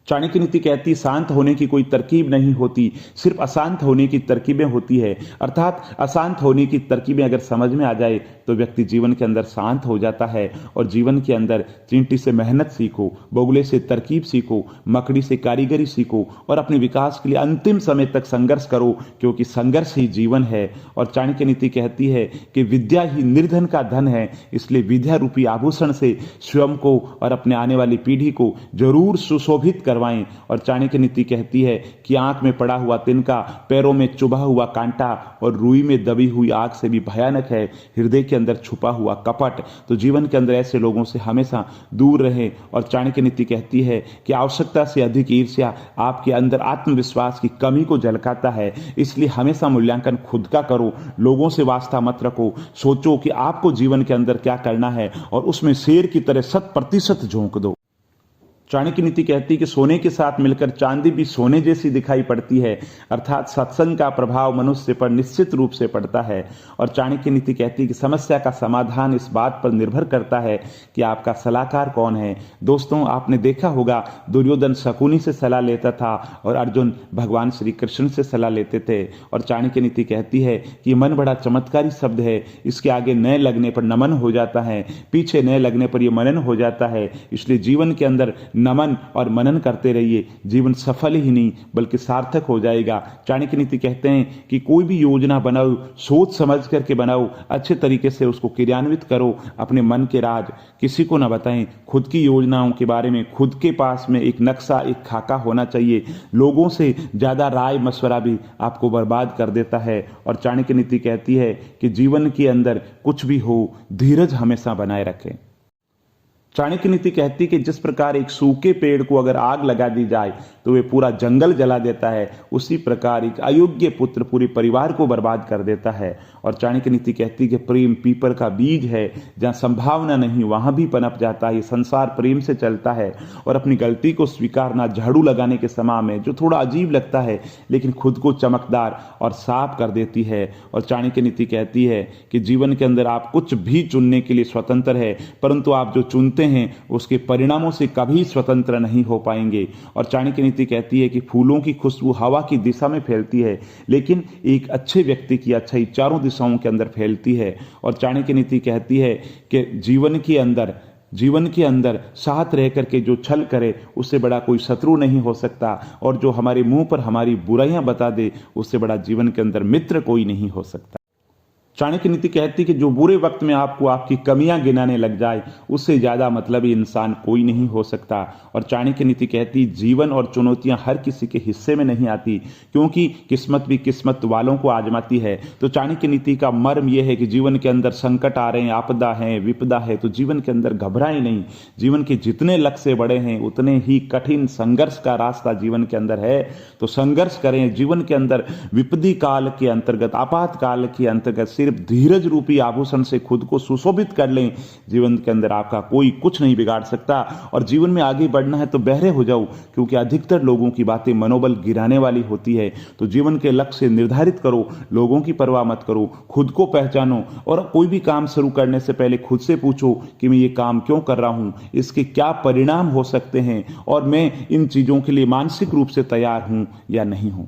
चाणक्य नीति कहती है शांत होने की कोई तरकीब नहीं होती, सिर्फ अशांत होने की तरकीबें होती है। अर्थात अशांत होने की तरकीबें अगर समझ में आ जाए तो व्यक्ति जीवन के अंदर शांत हो जाता है और जीवन के अंदर चींटी से मेहनत सीखो, बगुले से तरकीब सीखो, मकड़ी से कारीगरी सीखो और अपने विकास के लिए अंतिम समय तक संघर्ष करो, क्योंकि संघर्ष ही जीवन है। और चाणक्य नीति कहती है कि विद्या ही निर्धन का धन है, इसलिए विद्या रूपी आभूषण से स्वयं को और अपने आने वाली पीढ़ी को जरूर सुशोभित करवाएं। और चाणक्य नीति कहती है कि आंख में पड़ा हुआ तिनका, पैरों में चुभा हुआ कांटा और रुई में दबी हुई आग से भी भयानक है हृदय के अंदर छुपा हुआ कपट। तो जीवन के अंदर ऐसे लोगों से हमेशा दूर रहें। और चाणक्य नीति कहती है कि आवश्यकता से अधिक ईर्ष्या आपके अंदर आत्मविश्वास की कमी को झलकाता है, इसलिए हमेशा मूल्यांकन खुद का करो, लोगों से वास्ता मत रखो। सोचो कि आपको जीवन के अंदर क्या करना है और उसमें शेर की तरह 100% झोंक दो। चाणक्य नीति कहती है कि सोने के साथ मिलकर चांदी भी सोने जैसी दिखाई पड़ती है, अर्थात सत्संग का प्रभाव मनुष्य पर निश्चित रूप से पड़ता है। और चाणक्य नीति कहती है कि समस्या का समाधान इस बात पर निर्भर करता है कि आपका सलाहकार कौन है। दोस्तों, आपने देखा होगा दुर्योधन शकुनी से सलाह लेता था और अर्जुन भगवान श्री कृष्ण से सलाह लेते थे। और चाणक्य नीति कहती है कि मन बड़ा चमत्कारी शब्द है, इसके आगे न लगने पर नमन हो जाता है, पीछे न लगने पर यह मनन हो जाता है। इसलिए जीवन के अंदर नमन और मनन करते रहिए, जीवन सफल ही नहीं बल्कि सार्थक हो जाएगा। चाणक्य नीति कहते हैं कि कोई भी योजना बनाओ, सोच समझ करके बनाओ, अच्छे तरीके से उसको क्रियान्वित करो, अपने मन के राज किसी को ना बताएं। खुद की योजनाओं के बारे में खुद के पास में एक नक्शा, एक खाका होना चाहिए। लोगों से ज्यादा राय मशवरा भी आपको बर्बाद कर देता है। और चाणक्य नीति कहती है कि जीवन के अंदर कुछ भी हो, धीरज हमेशा बनाए रखें। चाणक्य नीति कहती है कि जिस प्रकार एक सूखे पेड़ को अगर आग लगा दी जाए तो वे पूरा जंगल जला देता है, उसी प्रकार एक अयोग्य पुत्र पूरे परिवार को बर्बाद कर देता है। और चाणक्य नीति कहती है कि प्रेम पीपर का बीज है, जहां संभावना नहीं वहां भी पनप जाता है। ये संसार प्रेम से चलता है। और अपनी गलती को स्वीकारना झाड़ू लगाने के समान में, जो थोड़ा अजीब लगता है लेकिन खुद को चमकदार और साफ कर देती है। और चाणक्य नीति कहती है कि जीवन के अंदर आप कुछ भी चुनने के लिए स्वतंत्र है, परंतु आप जो चुनते हैं उसके परिणामों से कभी स्वतंत्र नहीं हो पाएंगे। और चाणक्य नीति कहती है कि फूलों की खुशबू हवा की दिशा में फैलती है, लेकिन एक अच्छे व्यक्ति की अच्छाई चारों दिशाओं के अंदर फैलती है। और चाणक्य नीति कहती है कि जीवन के अंदर साथ रह करके जो छल करे उससे बड़ा कोई शत्रु नहीं हो सकता, और जो हमारे मुंह पर हमारी बुराइयां बता दे उससे बड़ा जीवन के अंदर मित्र कोई नहीं हो सकता। चाणक्य नीति कहती है कि जो बुरे वक्त में आपको आपकी कमियां गिनाने लग जाए उससे ज्यादा मतलबी इंसान कोई नहीं हो सकता। और चाणक्य नीति कहती जीवन और चुनौतियां हर किसी के हिस्से में नहीं आती, क्योंकि किस्मत भी किस्मत वालों को आजमाती है। तो चाणक्य नीति का मर्म यह है कि जीवन के अंदर संकट आ रहे हैं, आपदा है, विपदा है, तो जीवन के अंदर घबराएं नहीं। जीवन के जितने लक्ष्य बड़े हैं उतने ही कठिन संघर्ष का रास्ता जीवन के अंदर है, तो संघर्ष करें। जीवन के अंदर विपदी काल के अंतर्गत, आपातकाल के अंतर्गत सिर्फ धीरज रूपी आभूषण से खुद को सुशोभित कर लें। जीवन के अंदर आपका कोई कुछ नहीं बिगाड़ सकता। और जीवन में आगे बढ़ना है तो बहरे हो जाओ, क्योंकि अधिकतर लोगों की बातें मनोबल गिराने वाली होती है। तो जीवन के लक्ष्य निर्धारित करो, लोगों की परवाह मत करो, खुद को पहचानो। और कोई भी काम शुरू करने से पहले खुद से पूछो कि मैं ये काम क्यों कर रहा हूं, इसके क्या परिणाम हो सकते हैं, और मैं इन चीजों के लिए मानसिक रूप से तैयार हूं या नहीं हूं।